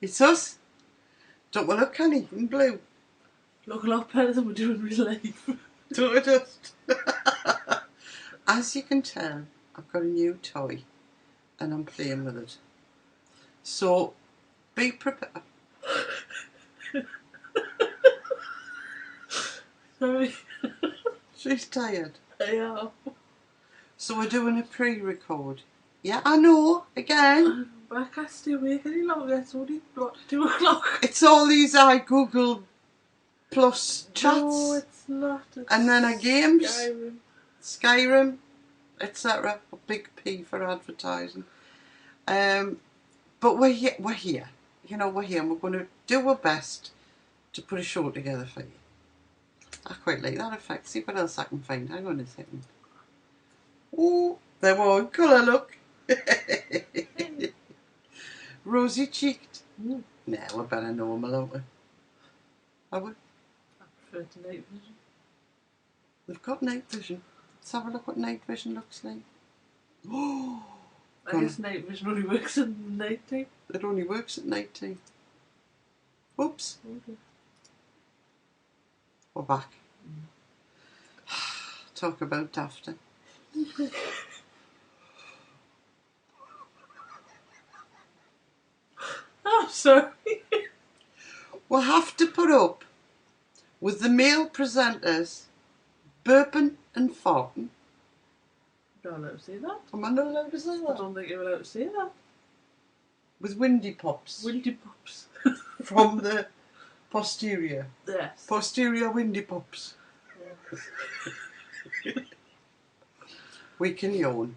It's us. Don't we look canny in blue? Look a lot better than we do in real life. Don't we just? As you can tell, I've got a new toy and I'm playing with it. So, be prepared. Sorry. She's tired. I am. So we're doing a pre-record. Yeah, I know, again. But I can't stay awake any longer. It's only, what, 2 o'clock? It's all these Google Plus chats. No, it's not. It's and then a games. Skyrim, etc. A big P for advertising. But we're here. You know, we're here and we're going to do our best to put a show together for you. I quite like that effect. See what else I can find. Hang on a second. Oh, there we colour, look. Rosy cheeked. Mm. Nah, we're better normal, aren't we? Are we? I prefer to night vision. We've got night vision. Let's have a look what night vision looks like. Oh, I guess night vision only works in the night time. it only works at night time. Oops. Okay. We're back. Talk about after. Oh, sorry. We'll have to put up with the male presenters burping and farting. You're not allowed to say that. Am I not allowed to say I that? don't think you're allowed to say that. With windy pops. Windy pops. From the posterior. Yes. Posterior windy pops. Yeah. We can yawn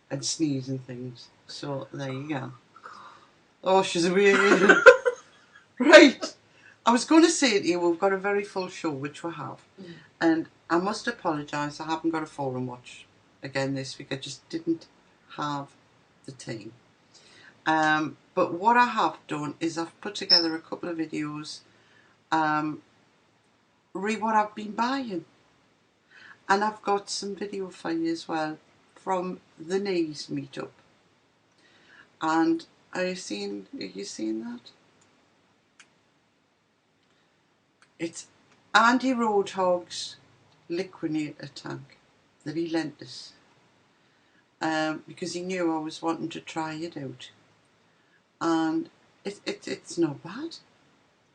and sneeze and things. So there you go. Oh, she's a weird. Right. I was going to say to you, we've got a very full show, which we have. Mm. And I must apologise, I haven't got a forum watch again this week. I just didn't have the time. But what I have done is I've put together a couple of videos, read what I've been buying. And I've got some video for you as well from the N.E.E.S meetup. And are you seeing that? It's Andy Roadhog's liquinator tank that he lent us. Because he knew I was wanting to try it out. And it's not bad.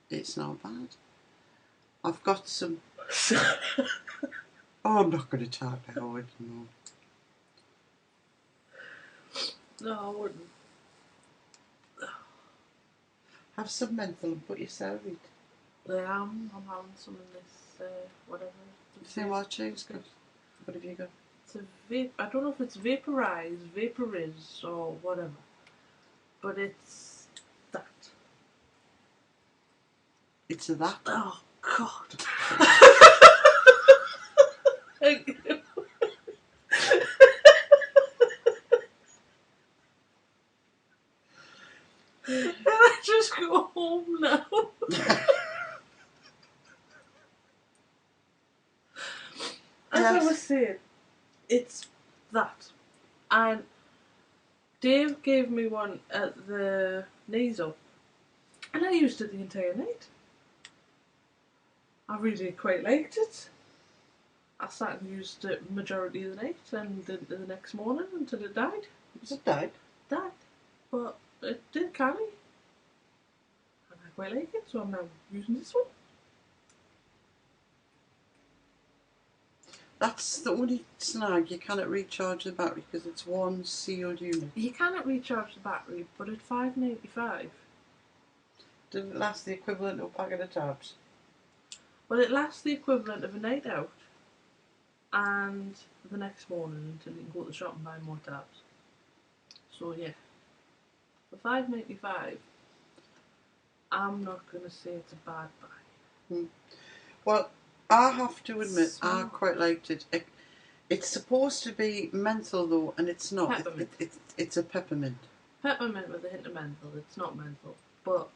It's not bad. I've got some... Oh, I'm not going to talk now, no. No, I wouldn't. Have some menthol and put yourself in. I'm having some in this, whatever. Say what, James? What have you got? It's a vape. I don't know if it's Vaporize, Vaporiz, or whatever. But it's that. It's a that. Oh, God. Thank you. Can I just go home now? As I was saying, it's that. And Dave gave me one at the N.E.E.S, and I used it the entire night. I really quite liked it. I sat and used it majority of the night and the next morning until it died. It died? Died. But it did carry. And I quite like it, so I'm now using this one. That's the only snag, you cannot recharge the battery because it's one sealed unit. You cannot recharge the battery, but at $5.95. Did it last the equivalent of a packet of tabs? Well, it lasts the equivalent of a night out and the next morning until you can go to the shop and buy more tabs. So yeah, for $5.95, I'm not going to say it's a bad buy. Well, I have to admit, I quite liked it. It's supposed to be menthol though, and it's not. Peppermint. It's a peppermint. Peppermint with a hint of menthol. It's not menthol, but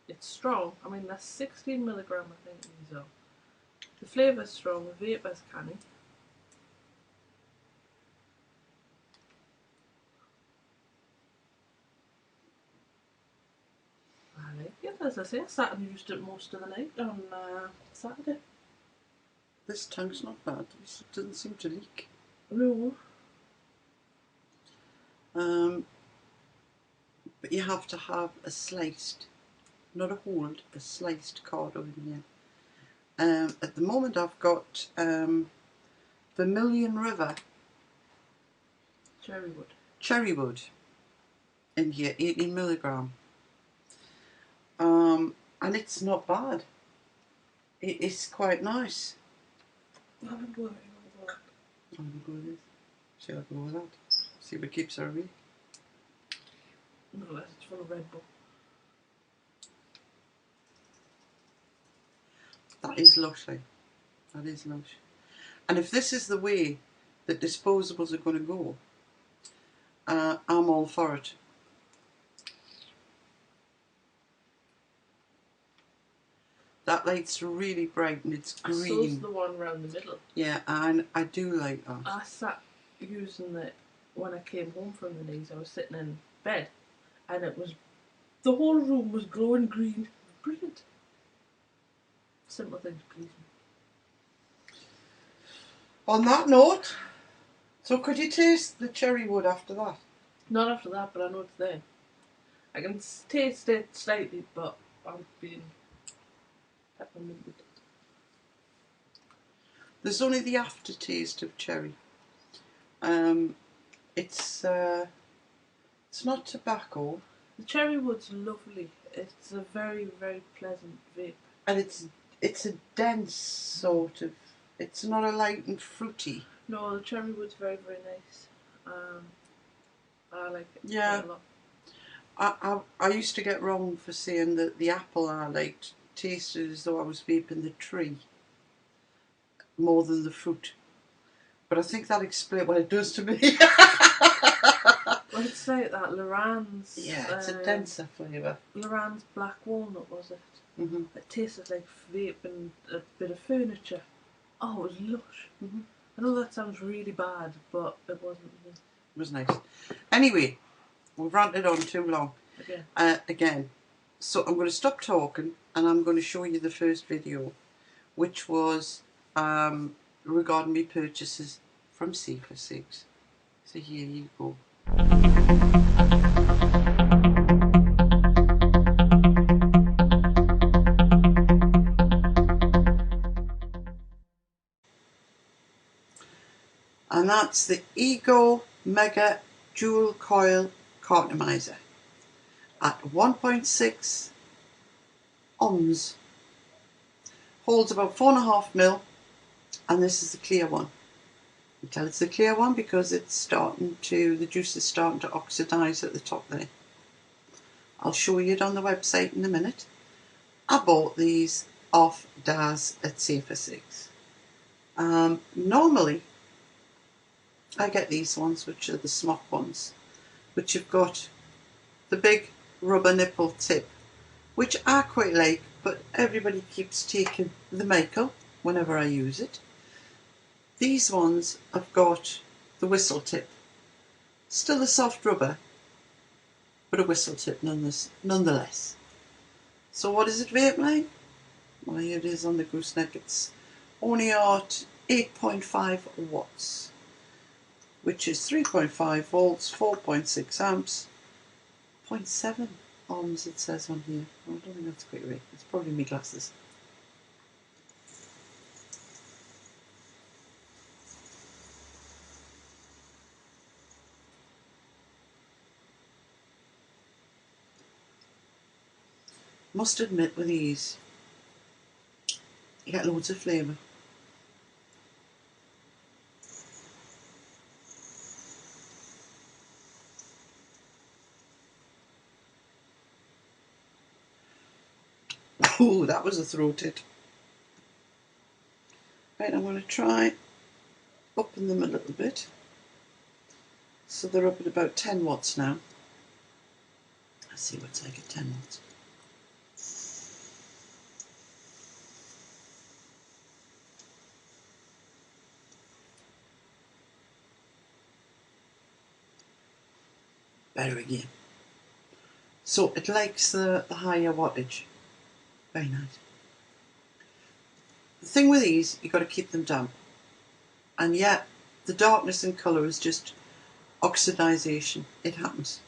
it's strong. I mean, that's 16 milligram, I think these are. The flavour's strong, the vapour's canny. as I say, I sat and used it most of the night on Saturday. This tank's not bad. It doesn't seem to leak. No. But you have to have a sliced, not a holed, a sliced cardo in here. At the moment I've got Vermilion River Cherrywood in here, 18 milligram. And it's not bad. It's quite nice. I haven't got it. I'm going to go with this. See how I go with that. See what keeps her awake. Unless it's full of Red Bull. That is lush, like. That is lush. And if this is the way that disposables are going to go, I'm all for it. That light's really bright and it's green. So's the one round the middle. Yeah, and I do like that. I sat using it when I came home from the N.E.E.S. I was sitting in bed and it was, the whole room was glowing green. Brilliant. Simple things please me. On that note, so could you taste the cherry wood after that? Not after that, but I know it's there. I can taste it slightly, but I'm being pepperminted. There's only the aftertaste of cherry. It's not tobacco. The cherry wood's lovely. It's a very, very pleasant vape. And it's a dense sort of. It's not a light and fruity. No, the cherry wood's very, very nice. I like it yeah. quite a lot. I used to get wrong for saying that the apple I liked tasted as though I was vaping the tree more than the fruit. But I think that explains what it does to me. Well, it's like that Loran's. Yeah, it's a denser flavour. Loran's black walnut, was it? Mm-hmm. It tasted like vape and a bit of furniture. Oh, it was lush. Mm-hmm. I know that sounds really bad, but it wasn't. It was nice. Anyway, we've ranted on too long. Again. So I'm going to stop talking and I'm going to show you the first video, which was regarding my purchases from ecigs. So here you go. And that's the Ego Mega Dual Coil Cartomizer at 1.6 ohms. Holds about 4.5 mil, and this is the clear one. You tell it's the clear one because it's starting to, the juice is starting to oxidise at the top there. I'll show you it on the website in a minute. I bought these off Daz at ecigs. Normally I get these ones, which are the smock ones, which have got the big rubber nipple tip, which I quite like, but everybody keeps taking the Michael whenever I use it. These ones have got the whistle tip. Still a soft rubber, but a whistle tip nonetheless. So what is it vape like? Well, here it is on the gooseneck. It's only at 8.5 watts, which is 3.5 volts, 4.6 amps, 0.7 ohms it says on here. I don't think that's quite right. It's probably my glasses. Must admit with these, you get loads of flavour. Oh, that was a throated. Right, I'm going to try upping them a little bit. So they're up at about 10 watts now. Let's see what's like at 10 watts. Better again. So it likes the higher wattage. Very nice. The thing with these, you've got to keep them damp. And yet, the darkness in colour is just oxidisation. It happens.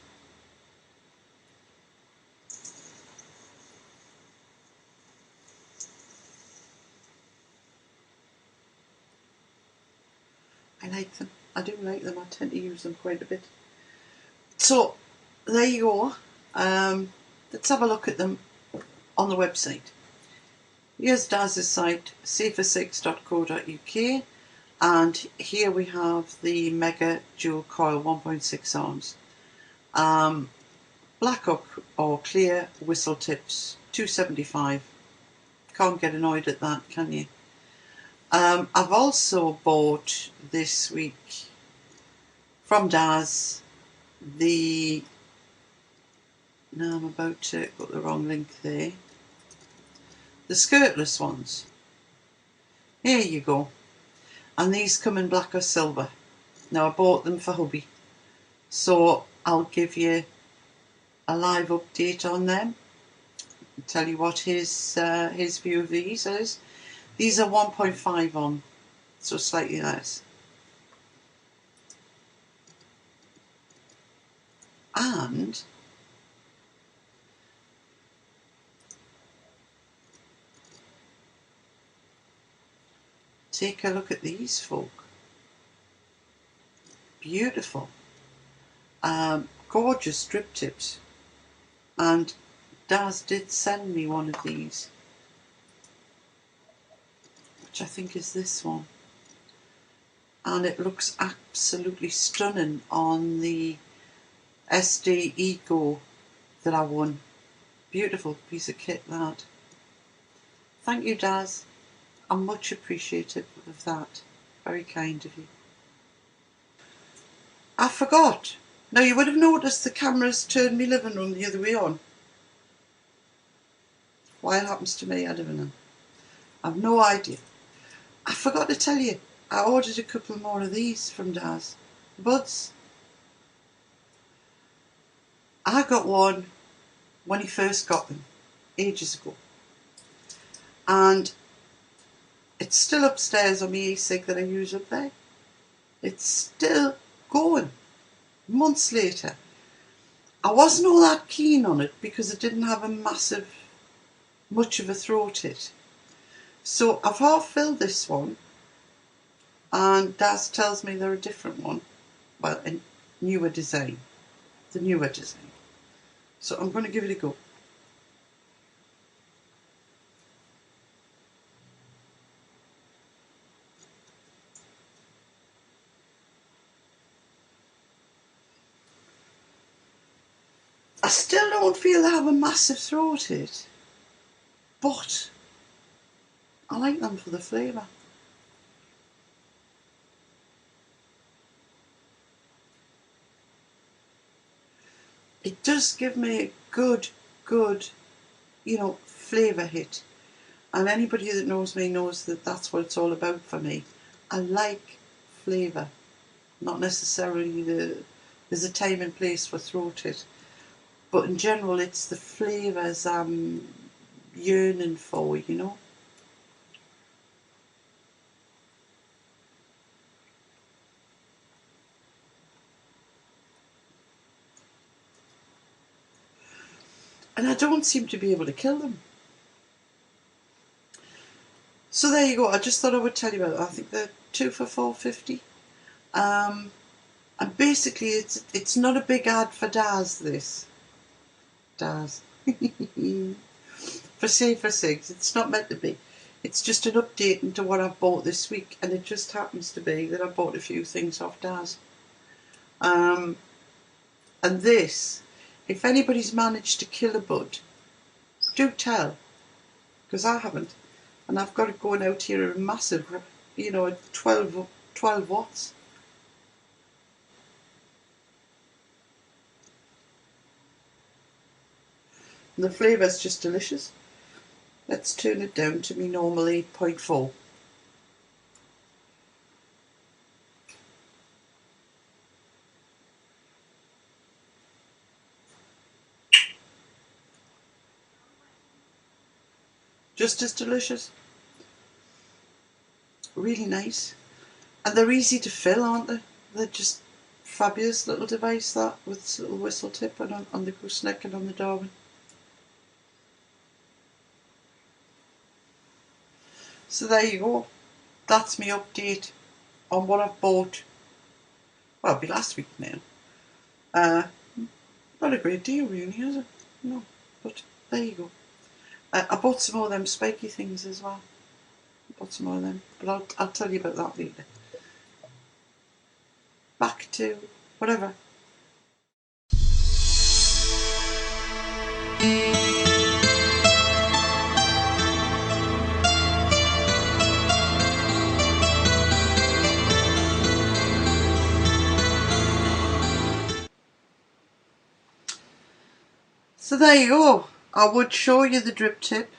I like them. I do like them. I tend to use them quite a bit. So, there you go. Let's have a look at them on the website. Here's Daz's site, safersix.co.uk, and here we have the Mega Dual Coil 1.6 arms. Black or clear whistle tips, $2.75. Can't get annoyed at that, can you? I've also bought this week from Daz the... Now I'm about to put the wrong link there. The skirtless ones. Here you go. And these come in black or silver. Now I bought them for hubby, so I'll give you a live update on them. Tell you what his view of these is. These are 1.5 on, so slightly less. And take a look at these folk. Beautiful. Gorgeous strip tips. And Daz did send me one of these, which I think is this one. And it looks absolutely stunning on the SD Eco that I won. Beautiful piece of kit, that. Thank you, Daz. I'm much appreciative of that. Very kind of you. I forgot. Now, you would have noticed the cameras turned my living room the other way on. Why it happens to me, I don't know. I've no idea. I forgot to tell you, I ordered a couple more of these from Daz. Buds. I got one when he first got them, ages ago. And it's still upstairs on my e-cig that I use up there. It's still going, months later. I wasn't all that keen on it because it didn't have much of a throat hit. So I've half filled this one, and Daz tells me they're a different one. Well, a newer design. The newer design. So I'm going to give it a go. I still don't feel they have a massive throat hit, but I like them for the flavour. It does give me a good, flavour hit. And anybody that knows me knows that that's what it's all about for me. I like flavour, not necessarily there's a time and place for throat hit. But in general, it's the flavours I'm yearning for, you know. And I don't seem to be able to kill them. So there you go. I just thought I would tell you about it. I think they're 2 for $4.50. And basically, it's not a big ad for Daz, this. Daz. For Safer Sigs. It's not meant to be. It's just an update into what I've bought this week. And it just happens to be that I bought a few things off Daz. And this, if anybody's managed to kill a bud, do tell. Because I haven't. And I've got it going out here at a massive, at 12 watts. And the flavour's just delicious. Let's turn it down to me normal 8.4. just as delicious. Really nice. And they're easy to fill, aren't they? They're just fabulous little device, that, with its little whistle tip and on the gooseneck and on the Darwin. So there you go. That's my update on what I've bought. Well, it'll be last week now. Not a great deal really, is it? No, but there you go. I bought some more of them spiky things as well. I bought some more of them, but I'll tell you about that later. Back to whatever. So there you go. I would show you the drip tip,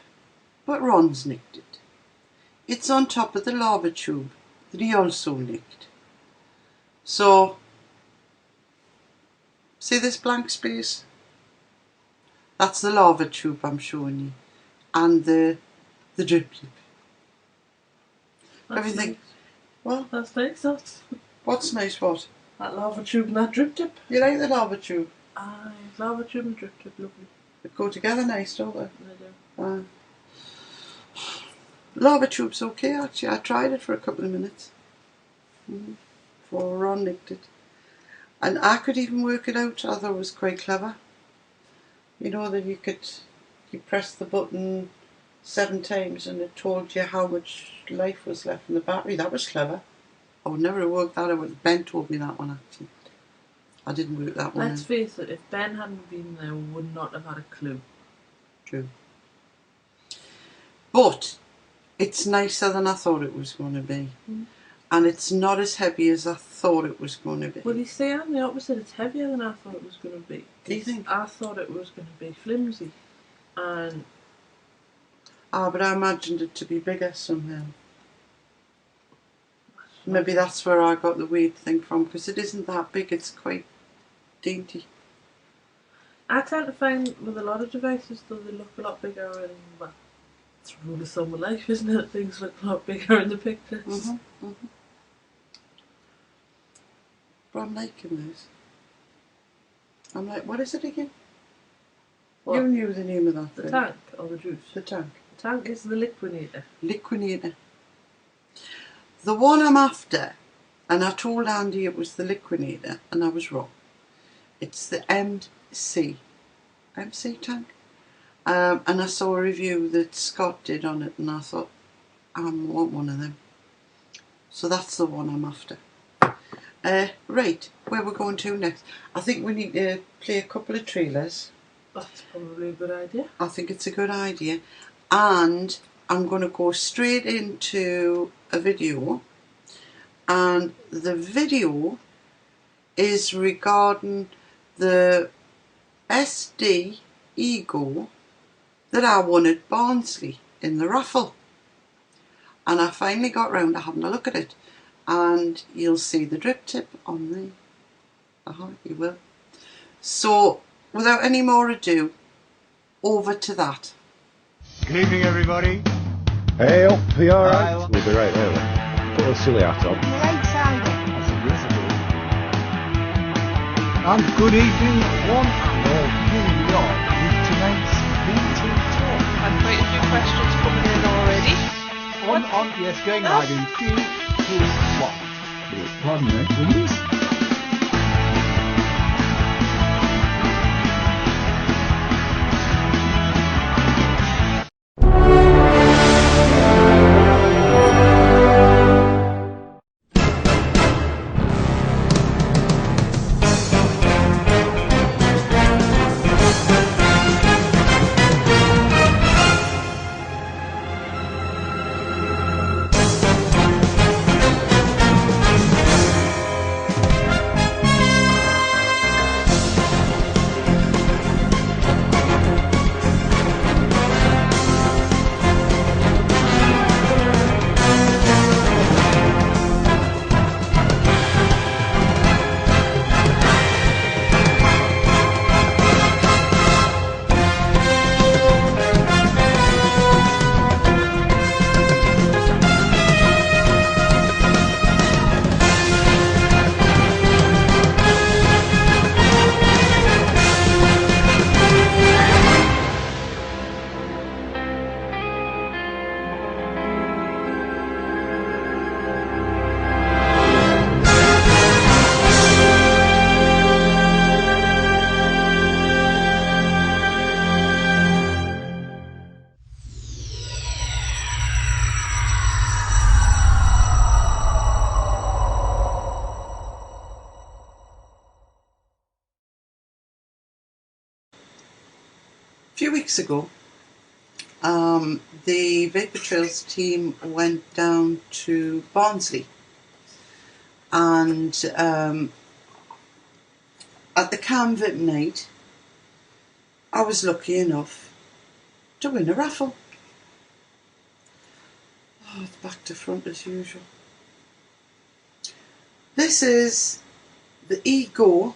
but Ron's nicked it. It's on top of the lava tube that he also nicked. So, see this blank space? That's the lava tube I'm showing you. And the drip tip. That's Everything. nice. Well, That's nice, that's... what's nice, what? That lava tube and that drip tip. You like the lava tube? Aye, lava tube and drip tip, lovely. They go together nice, don't they? They do. Lava tube's okay actually. I tried it for a couple of minutes before Ron nicked it. And I could even work it out. I thought it was quite clever. You know that you pressed the button 7 times and it told you how much life was left in the battery. That was clever. I would never have worked that out. Ben told me that one actually. I didn't work that one Let's out. face it, if Ben hadn't been there, we would not have had a clue. True. But it's nicer than I thought it was going to be. And it's not as heavy as I thought it was going to be. Well, you see, I'm the opposite. It's heavier than I thought it was going to be. Do you think? I thought it was going to be flimsy. And... but I imagined it to be bigger somehow. Maybe that's where I got the weight thing from, because it isn't that big, it's quite dainty. I tend to find with a lot of devices, though, they look a lot bigger and, well, it's a rule of thumb of life, isn't it? Things look a lot bigger in the pictures. But I'm liking this. I'm like, what is it again? What? You knew the name of that The thing. tank or the juice? The tank. The tank is the liquinator. Liquinator. The one I'm after, and I told Andy it was the liquinator, and I was wrong. It's the MC tank. And I saw a review that Scott did on it, and I thought, I want one of them. So that's the one I'm after. Right, where we're going to next? I think we need to play a couple of trailers. That's probably a good idea. I think it's a good idea. And I'm going to go straight into a video. And the video is regarding the SD Ego that I won at Barnsley in the raffle. And I finally got round to having a look at it. And you'll see the drip tip on the... you will. So, without any more ado, over to that. Good evening, everybody. Hey up, are you alright? We'll be right there. Put a silly hat on. And good evening, one and all. Here we are with tonight's meeting talk. I've quite a few questions coming in already. Yes, going live in 3, 2, 1. Pardon me, please. weeks ago, the Vapor Trails team went down to Barnsley, and at the Cam Vip night, I was lucky enough to win a raffle. Oh, it's back to front as usual. This is the E-Go,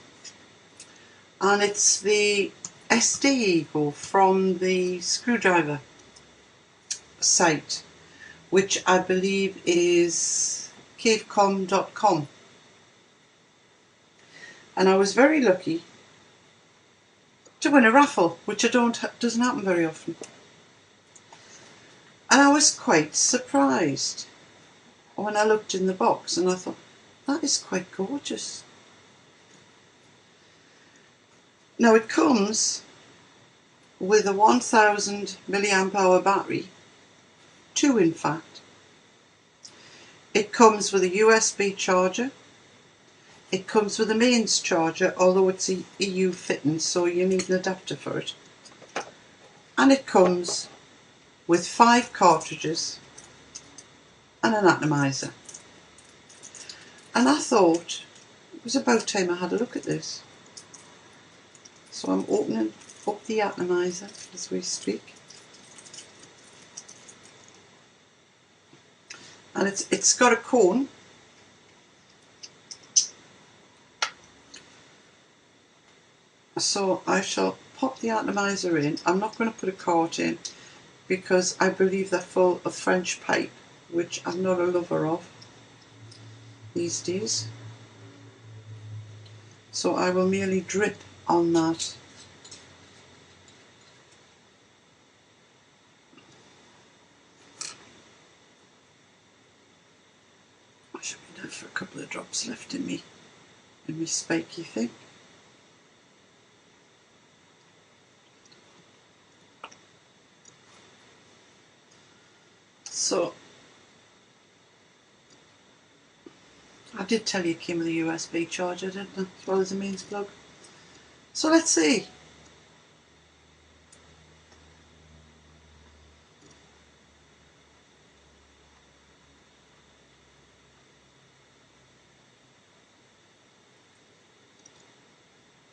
and it's the SD E-Go from the Screwdriver site, which I believe is cavecom.com. And I was very lucky to win a raffle, which doesn't happen very often. And I was quite surprised when I looked in the box and I thought, that is quite gorgeous. Now it comes with a 1000 milliamp hour battery, 2 in fact. It comes with a USB charger. It comes with a mains charger, although it's a EU fitting, so you need an adapter for it. And it comes with 5 cartridges and an atomizer. And I thought it was about time I had a look at this. So I'm opening up the atomizer as we speak. And it's got a cone. So I shall pop the atomizer in. I'm not going to put a cart in because I believe they're full of French pipe, which I'm not a lover of these days. So I will merely drip on that. I should be down for a couple of drops left in me spiky thing. So I did tell you it came with a USB charger, didn't I? As well as a mains plug. So let's see.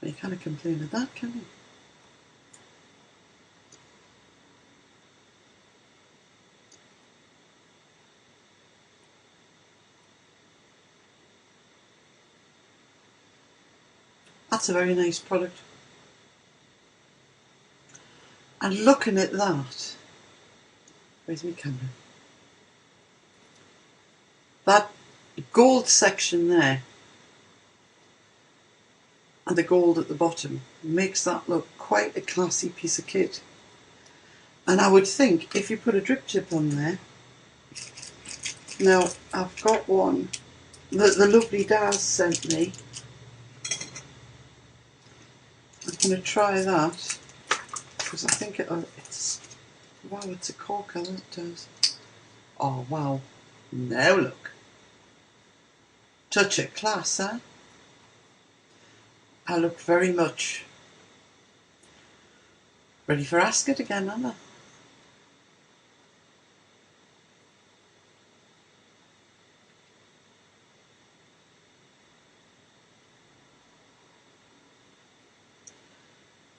Well, you can't complain of that, can you? That's a very nice product. And looking at that, where's my camera? That gold section there and the gold at the bottom makes that look quite a classy piece of kit. And I would think if you put a drip tip on there, now I've got one that the lovely Daz sent me. I'm going to try that because I think it's, wow, it's a corker, that does. Oh wow, now look. Touch of class, eh? I look very much ready for Ascot again, aren't I?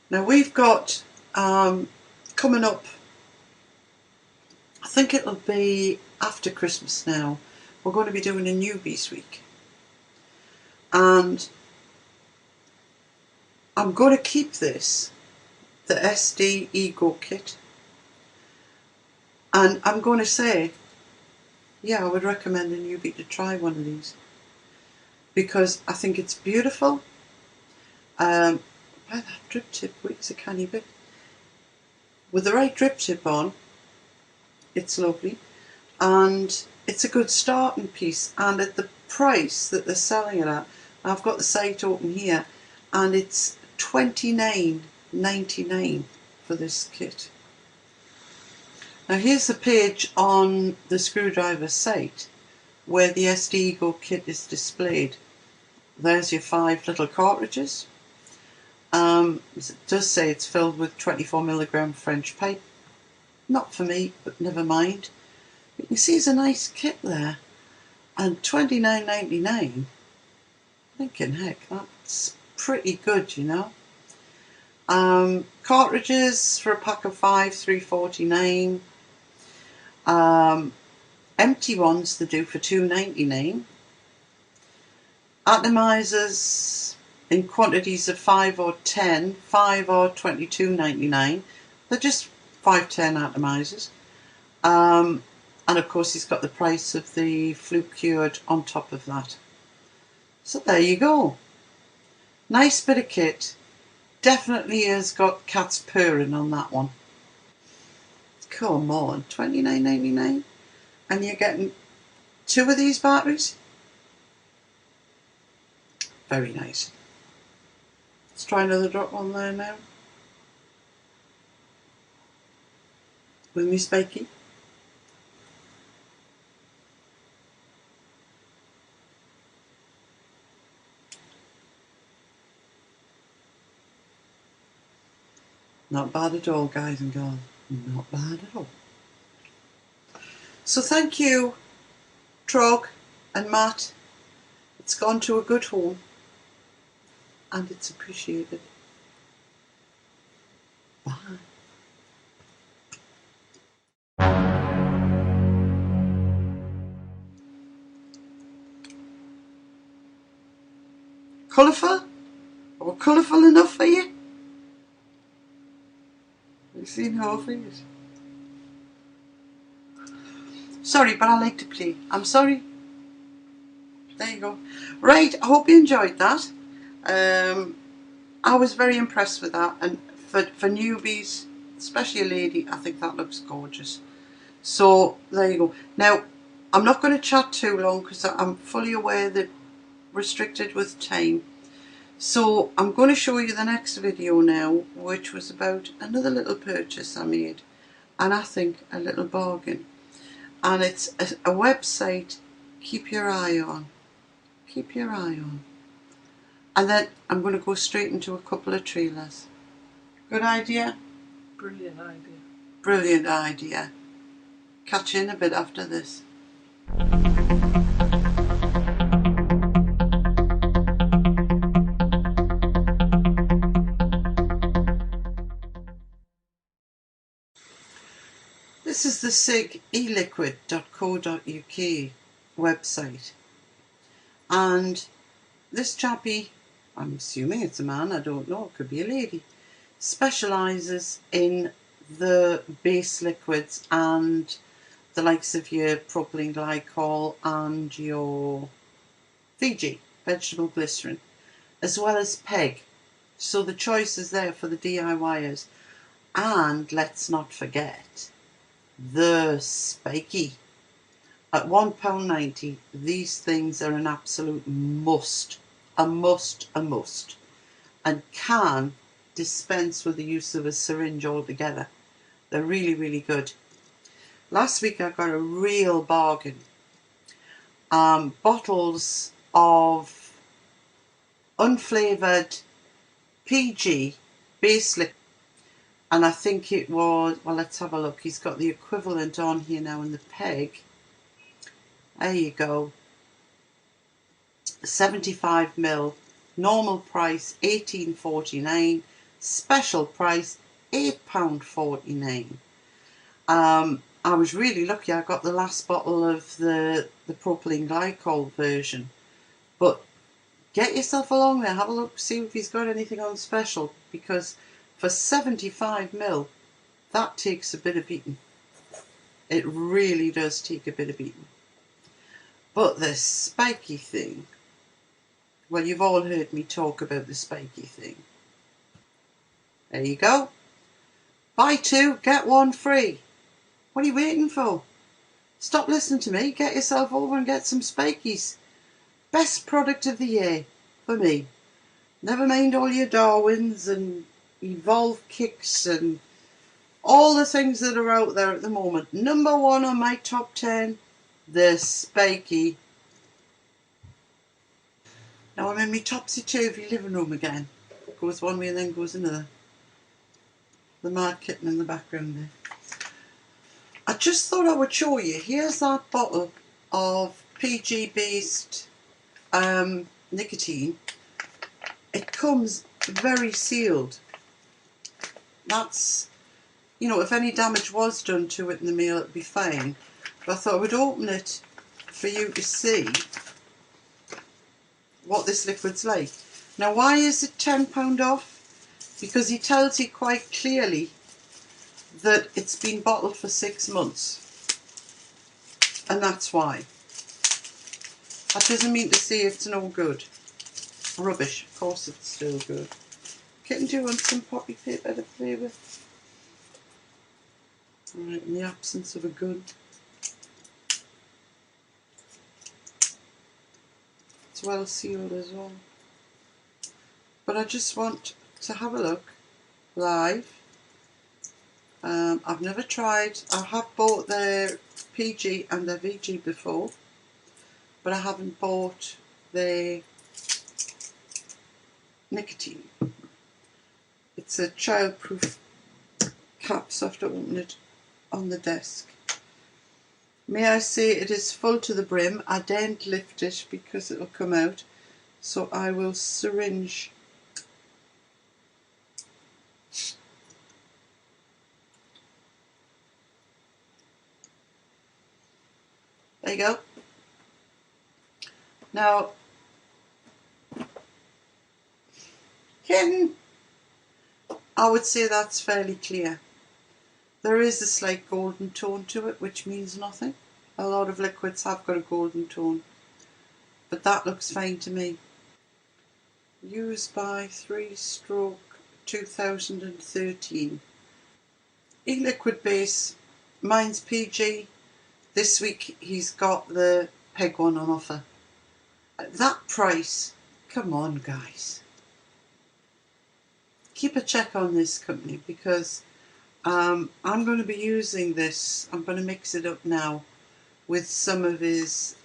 Now we've got coming up, I think it'll be after Christmas now, we're going to be doing a newbies week. And I'm going to keep this, the SD E-Go kit. And I'm going to say, yeah, I would recommend a newbie to try one of these. Because I think it's beautiful. Why that drip tip weighs a canny bit. With the right drip tip on, it's lovely. And it's a good starting piece. And at the price that they're selling it at, I've got the site open here, and it's $29.99 for this kit. Now here's the page on the Screwdriver site where the SD E-Go kit is displayed. There's your 5 little cartridges, It does say it's filled with 24mg French pipe. Not for me, but never mind. You can see it's a nice kit there. And $29.99. Thinking, heck, that's pretty good, you know. Cartridges for a pack of 5, $3.49. Empty ones they do for $2.99. Atomizers in quantities of 5 or 10, 5 or $22.99. They're just 510 atomizers. And of course he's got the price of the fluke cured on top of that. So there you go. Nice bit of kit. Definitely has got cats purring on that one. Come on, $29.99, and you're getting 2 of these batteries? Very nice. Let's try another drop on there now. With me spiky. Not bad at all, guys and girls. Not bad at all. So thank you, Trog and Matt. It's gone to a good home and it's appreciated. Bye. Colourful? Or colourful enough for you? You've seen her face. Sorry, but I like to play. I'm sorry. There you go. Right, I hope you enjoyed that. I was very impressed with that, and for newbies, especially a lady, I think that looks gorgeous. So there you go. Now, I'm not going to chat too long because I'm fully aware that restricted with time. So I'm going to show you the next video now, which was about another little purchase I made, and I think a little bargain. And it's a website, keep your eye on. Keep your eye on. And then I'm going to go straight into a couple of trailers. Good idea? Brilliant idea. Brilliant idea. Catch you in a bit after this. This is the SIG eliquid.co.uk website. And this chappie, I'm assuming it's a man, I don't know, it could be a lady, specialises in the base liquids and the likes of your propylene glycol and your VG, vegetable glycerin, as well as PEG. So the choice is there for the DIYers. And let's not forget the spiky. At £1.90, these things are an absolute must. A must, a must. And can dispense with the use of a syringe altogether. They're really, really good. Last week I got a real bargain. Bottles of unflavoured PG base liquid. And I think it was, well, let's have a look. He's got the equivalent on here now in the PEG. There you go. 75ml. Normal price £18.49. Special price £8.49. I was really lucky. I got the last bottle of the propylene glycol version. But get yourself along there. Have a look, see if he's got anything on special. Because for 75ml, that takes a bit of eating. It really does take a bit of eating. But this spiky thing, well, you've all heard me talk about the spiky thing. There you go. Buy 2, get 1 free. What are you waiting for? Stop listening to me. Get yourself over and get some spikies. Best product of the year for me. Never mind all your Darwins and Evolve Kicks and all the things that are out there at the moment. Number 1 on my top 10, the spiky. Now I'm in my topsy-turvy living room again. goes one way and then goes another. The mad kitten in the background there. I just thought I would show you. Here's that bottle of PG based nicotine. It comes very sealed. That's, you know, if any damage was done to it in the mail, it'd be fine. But I thought I would open it for you to see what this liquid's like. Now, why is it £10 off? Because he tells you quite clearly that it's been bottled for 6 months. And that's why. That doesn't mean to say it's no good. Rubbish. Of course it's still good. Kitten, do you want some poppy paper to play with? Alright, in the absence of a gun. It's well sealed as well. But I just want to have a look live. I've never tried. I have bought their PG and their VG before, but I haven't bought their nicotine. It's a childproof cap, so I have to open it on the desk. May I say it is full to the brim. I daren't lift it because it will come out, so I will syringe. There you go. Now, kitten, I would say that's fairly clear. There is a slight golden tone to it, which means nothing. A lot of liquids have got a golden tone, but that looks fine to me. Used by 3/2013. E-liquid base, mine's PG. This week he's got the peg one on offer. At that price, come on guys. Keep a check on this company, because I'm going to be using this. I'm going to mix it up now with some of his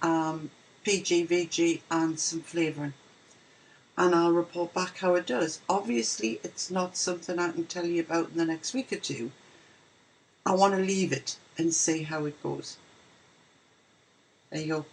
PG, VG and some flavouring. And I'll report back how it does. Obviously, it's not something I can tell you about in the next week or two. I want to leave it and see how it goes. There you go.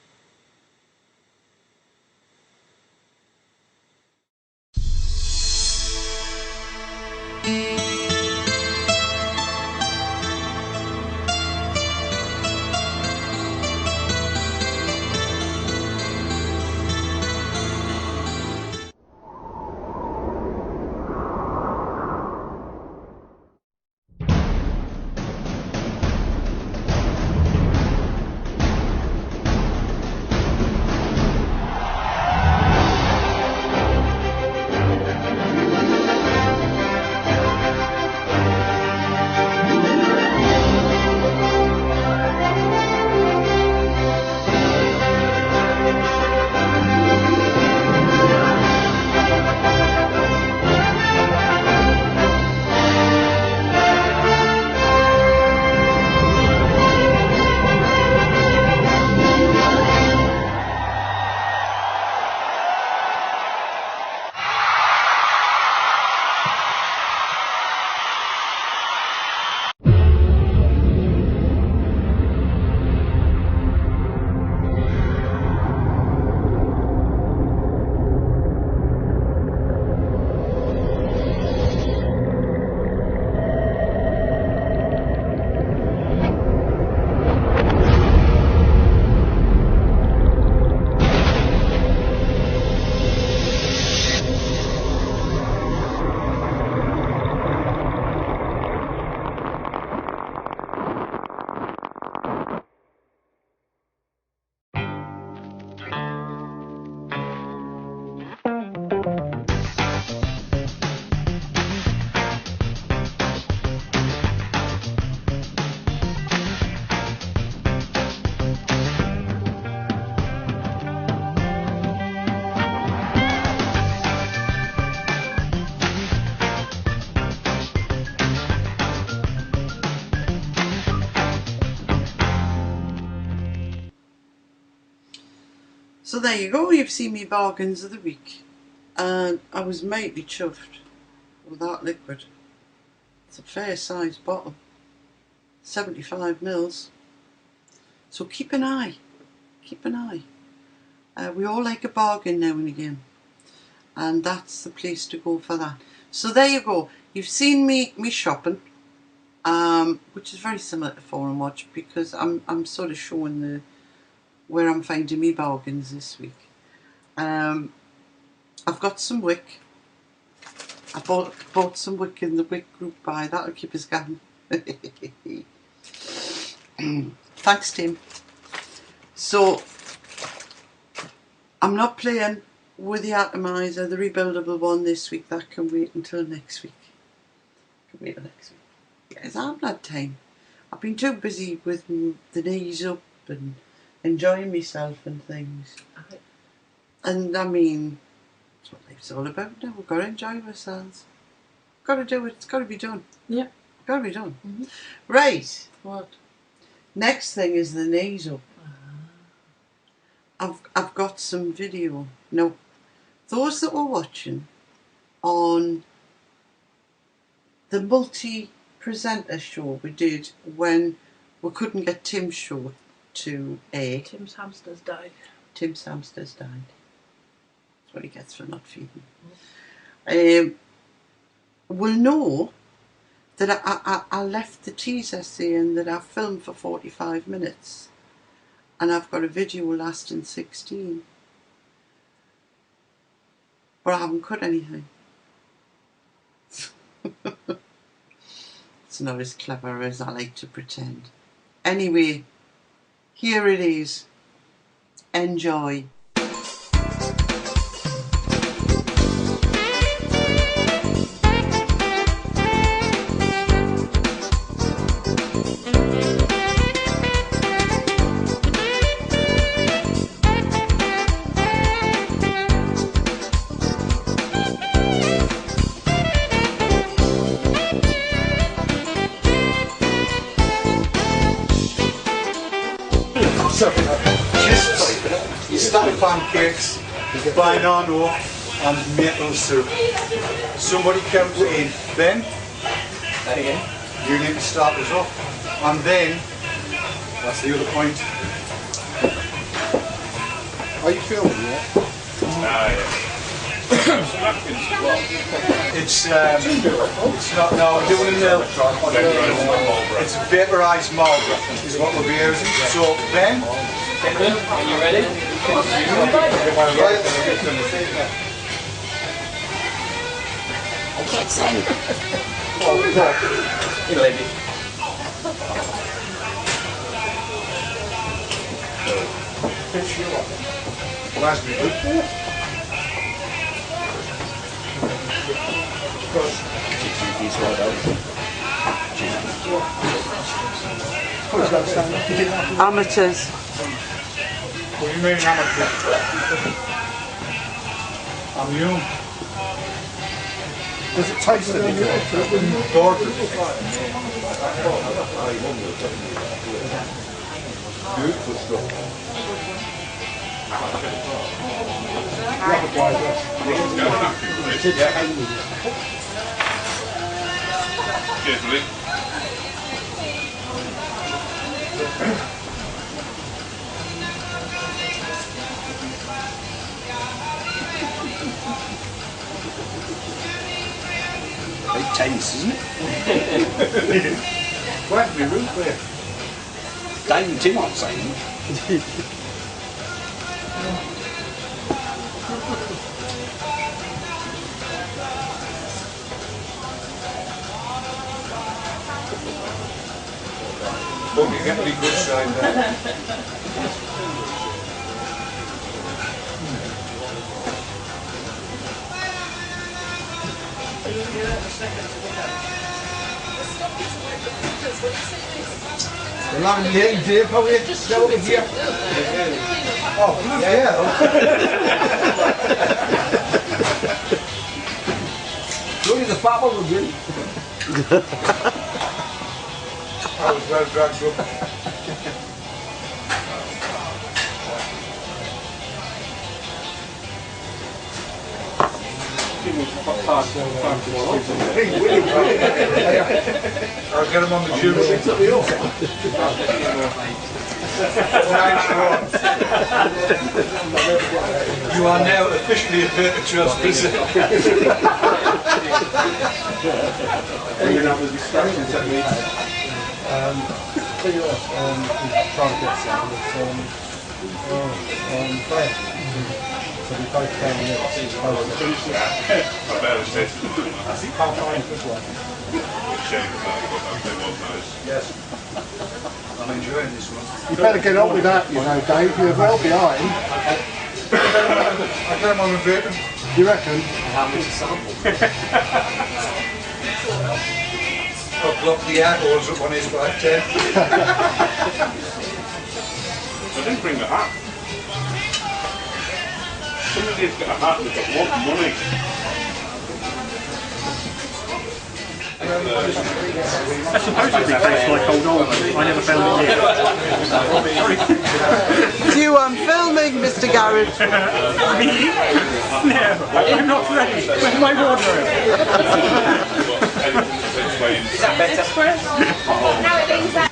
So there you go, you've seen me bargains of the week, and I was mighty chuffed. with that liquid. It's a fair sized bottle, 75 mils. So keep an eye, keep an eye. We all like a bargain now and again, and that's the place to go for that. So there you go. You've seen me shopping, which is very similar to 4 and Watch, because I'm sort of showing where I'm finding me bargains this week. I've got some wick. I bought some wick in the wick group buy. That'll keep us going. Thanks, Tim. So I'm not playing with the atomizer, the rebuildable one this week. That can wait until next week. Can wait till next week. Yes, I haven't had time. I've been too busy with the knees up and enjoying myself and things. And I mean, that's what life's all about now. We've got to enjoy ourselves. Got to do it. It's got to be done. Yeah. Got to be done. Mm-hmm. Right. What? Next thing is the knees up. I've got some video. Now, those that were watching on the multi-presenter show we did when we couldn't get Tim's show to air. Tim's hamsters died. Tim's hamsters died. That's what he gets for not feeding. Will know that I left the teaser saying that I filmed for 45 minutes and I've got a video lasting 16. But I haven't cut anything. It's not as clever as I like to pretend. Anyway, here it is. Enjoy. You stack pancakes, banana and maple syrup. Somebody counts it in. Then you need to start us off. And then that's the other point. Are you filming yet? It's not, no, we're doing a mill. It's a vaporised mould is what we'll be using. So Ben, are you ready? I can't say. You lady. Amateurs. what do you mean amateur? I'm young. Does it taste any good? Gorgeous. Beautiful stuff. Cheers, buddy. Very tense, isn't it? Where's my roof there? Dave and Tim aren't saying. Hope you get me good side there. The long lane, Dave, how are you? Just over here. Oh, yeah. Look at the papa would be. I was well dragged up. I'll get him on the tube. You are now officially a bit of trust. So we both came in it. Yes. I'm enjoying this one. You better get on with that, you know, Dave. You're well behind. I get him on the bacon. You reckon? I'll block the air holes up on his back 10. I didn't bring the hat. Somebody's got a hat that's got lots of money. That supposedly tastes like old almonds. I never found it yet. Do you filming, Mr. Garrett? Me? No, I'm not ready. Where's my wardrobe? Is that better? No, it means that.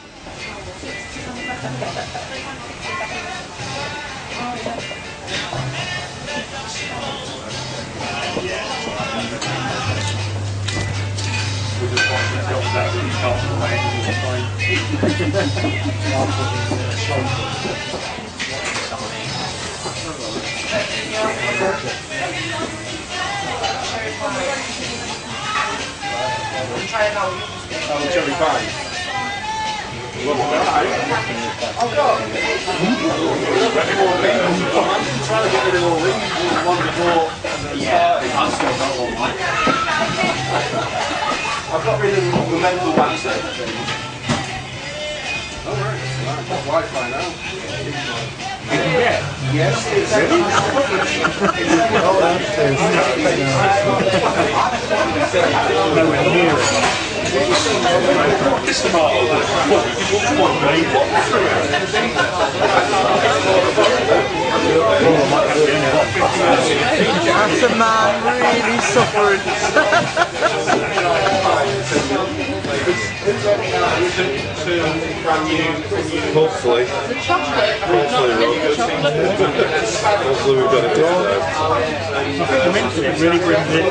Cherry pie. I've got rid of the mental ones then. I've got Wi-Fi now. Yes, it's Nowhere near it. That's a man really suffering. Hopefully. The chocolate. Hopefully, Rob. Hopefully we've got it this time. I think the mint in it really brings it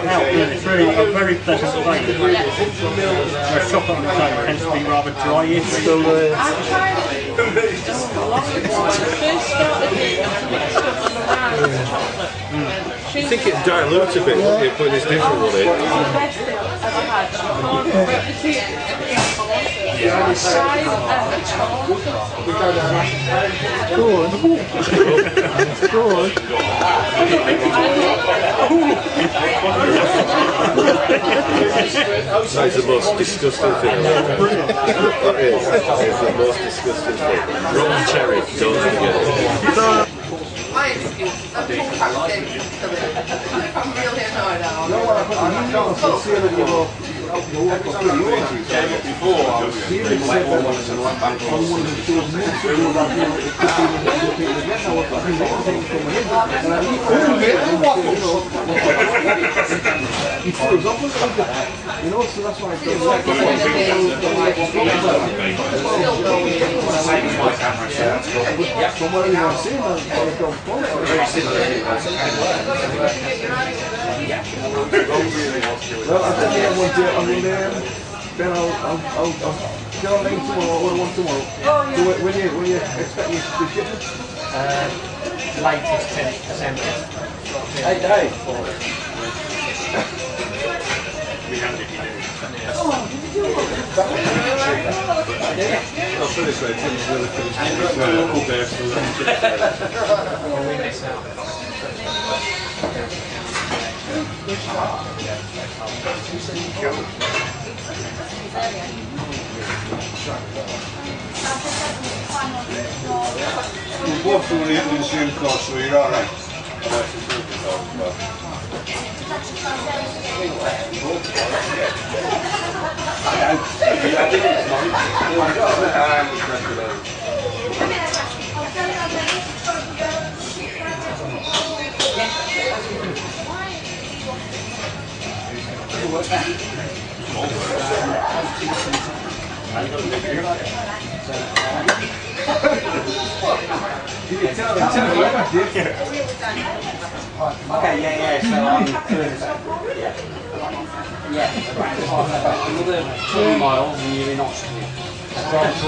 out. It's really a very pleasant flavour. Whereas chocolate on its own tends to be rather dryish. I've tried it. First started eating some stuff on the round of chocolate. I think it dilutes a bit, wouldn't it, putting this different one in? It's the best thing I've ever had. I can't replicate it. I've tried That's the most disgusting thing I've ever had. That is the most disgusting thing. Rotten cherry, don't forget it. My excuse is I'm too packed I'm really annoyed now. Before I was like all one and one back Then I'll get on lane tomorrow, order one tomorrow. So when you expect me to ship it? Latest 10th December. Hey Dave. I'll put it this way, Tim's really finished. We're both doing it in the same course, so you're alright. Okay, yeah, so another 20 miles and you're in Austria. That's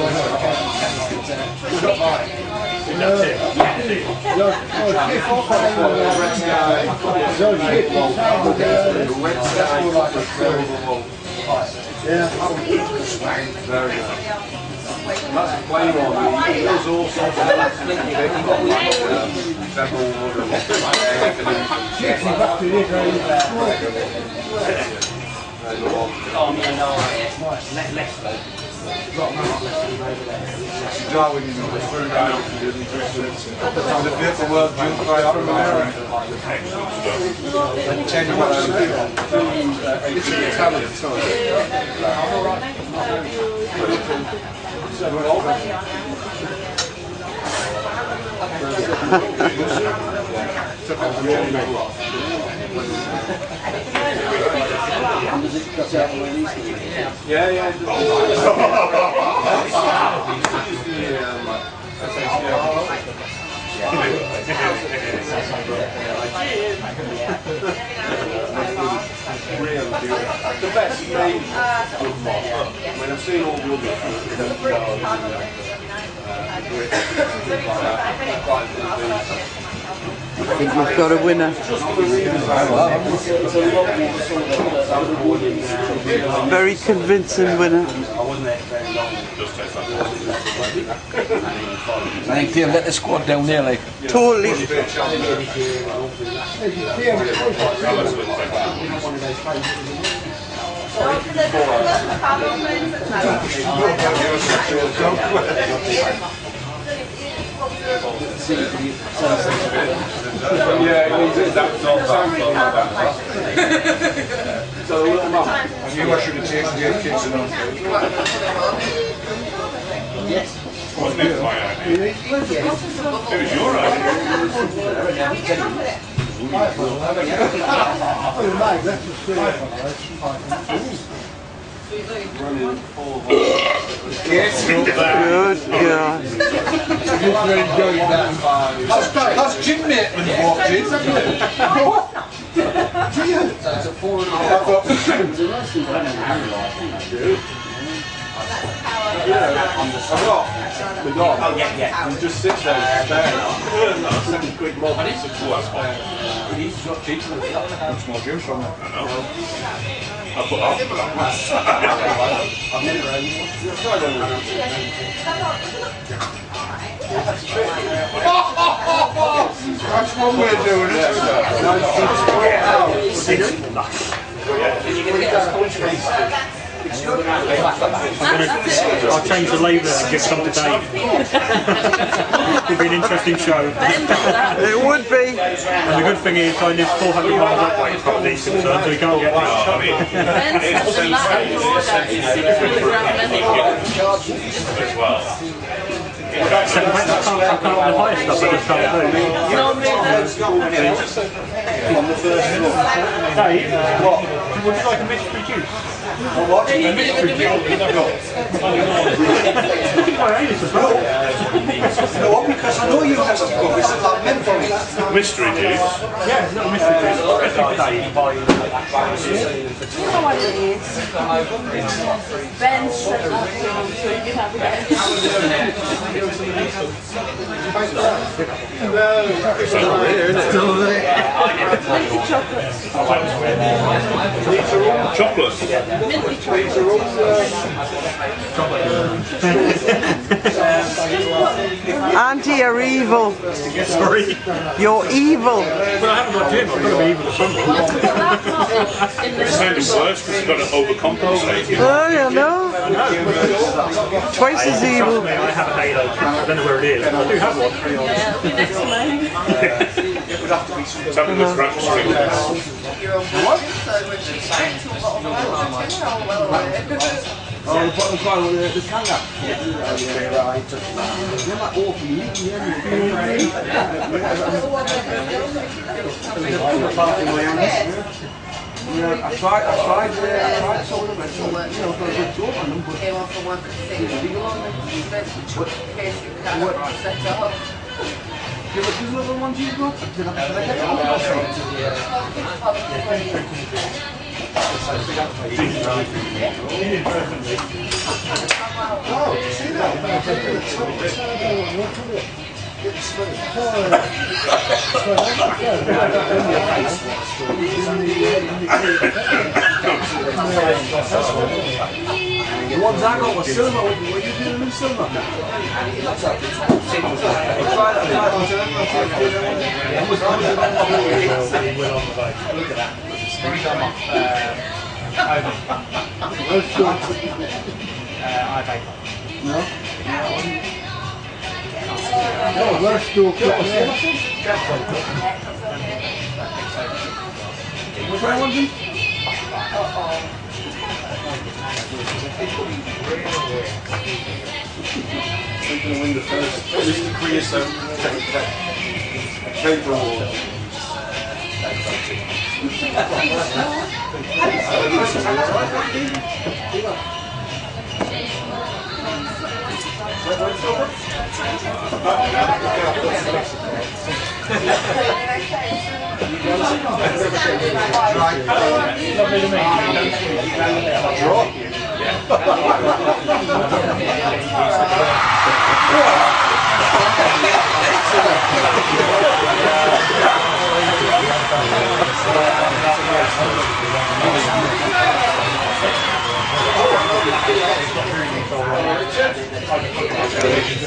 the plain one. There's all sorts of Darwin, you know, the bit the world jump right up and tell you what it's Italian, sorry. Yeah. The best made good mod. I mean, I've seen all the I think we've got a winner. Very convincing winner. I think they'll let the squad down there, like. Totally. So the little mum, I knew I should have taken the kids and Yes. Wasn't it my idea? It was your idea. Good God. That's Jim Maitland walked in. That's a 4.5. The dog. Oh, yeah. He just sits there and stares. £7 more than it's a He's got cheap. That's more juice from it. I know. I put off. I've never had That's one way of doing I'll change the label and give some to Dave. It'll be an interesting show. It would be. And the good thing is I live 400 miles away from these concerns, so we can't get As well. I can't the higher stuff, I just can't do. On the first floor. Dave, what? Would you like a mystery juice? What? A mystery juice? No, because I know you have some cook. It's like menthol. Mystery juice? Yeah, it's not a mystery juice. You know what it is? Ben said that so you can have it. It's over here, isn't it? It's over there. Minty chocolates. Chocolate? Minty Auntie, you're evil. Sorry. You're evil. But I haven't got Jim, I've got to be evil or something. It's kind of worse because you've got to overcompensate. Oh, you know. Twice as evil. I have a halo. I don't know where it is. I do have one. Yeah, it'll be next to mine. It's having the crack string. Oh, the bottom part of the kanga. Yeah, I tried some of them, you know, got a good job on them, but Came off for work at 6. Set up. yeah, but there's other ones you've got. Did I get it off? Oh, see that? The ones I got were silver. What are you doing with silver? No, let's do it. Which one was it? Who's going to win the first? Mr. Creosote, paper award.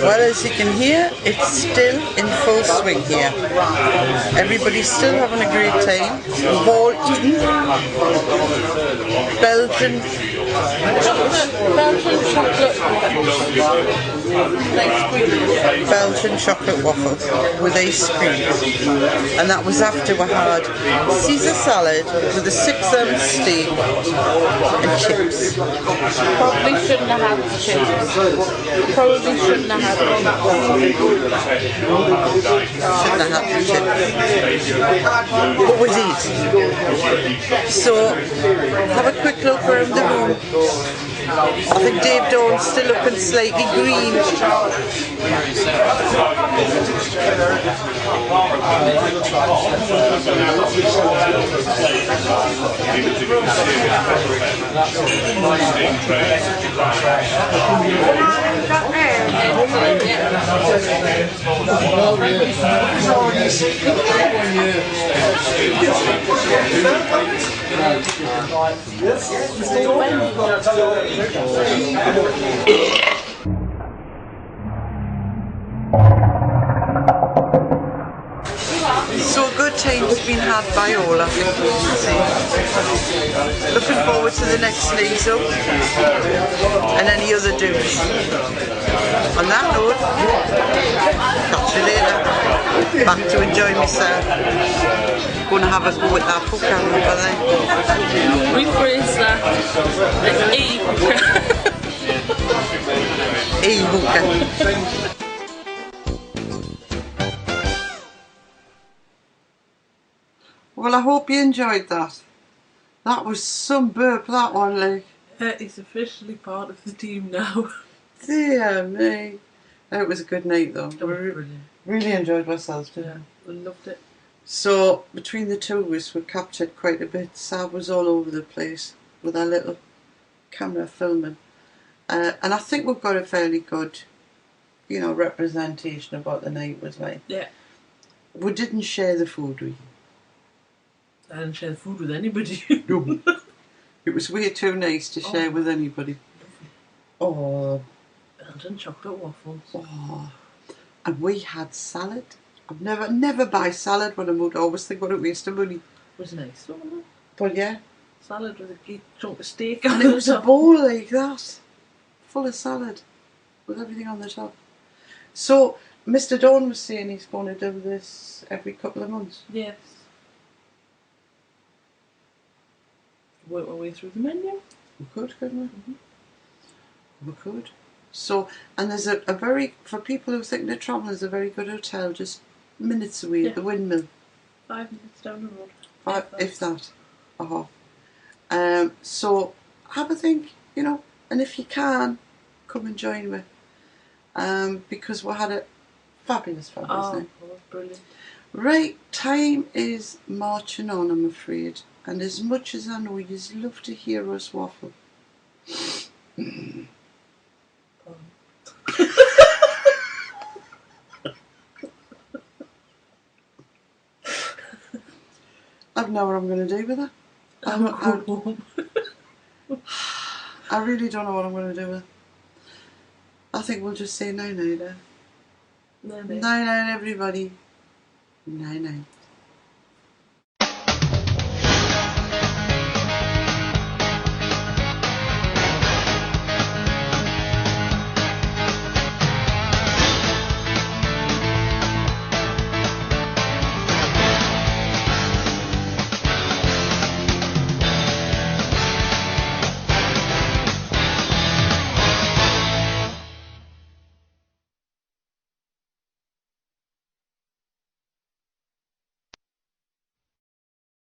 Well, as you can hear, it's still in full swing here. Everybody's still having a great time. We've all eaten Belgian chocolate waffles with ice cream, and that was after we had Caesar salad with a 6-ounce steak and chips. Probably shouldn't have had the chips. Probably shouldn't have had all that. Shouldn't have had the chips, but we did. So have a quick look around the room. I think Dave Dawn's still looking slightly green. So a good time's been had by all, I think we can see. Looking forward to the next N.E.E.S up and any other do's. On that note, catch you later. Back to enjoy myself. Gonna have a go with that hooker over there. Rephrase that. A hooker. Well, I hope you enjoyed that. That was some burp, that one, like. He's officially part of the team now. Dear me. It was a good night though. Brilliant. Really enjoyed ourselves, didn't Yeah, I loved it. So, between the two of us, we captured quite a bit. Sav was all over the place with our little camera filming. And I think we've got a fairly good, you know, representation of what the night was like. Yeah. We didn't share the food with you. I didn't share food with anybody. No. It was way too nice to share with anybody. Oh. Belgian chocolate waffles. Oh. And we had salad. I've never buy salad when I'm out. I always think what a waste of money. It was nice, wasn't it? But yeah. Salad with a big chunk of steak. And it was a bowl like that. Full of salad. With everything on the top. So, Mr. Dawn was saying he's going to do this every couple of months. Yes. Work our way through the menu. We could, couldn't we? Mm-hmm. We could. So, and there's a very, for people who think they're travelling, there's a very good hotel just minutes away at the Windmill. 5 minutes down the road. If that. So have a think, you know, and if you can, come and join me, because we had a fabulous night. Oh, brilliant. Right, time is marching on, I'm afraid, and as much as I know you love to hear us waffle, I don't know what I'm going to do with it. I really don't know what I'm going to do with it. I think we'll just say night-night. Night-night, everybody. Night-night.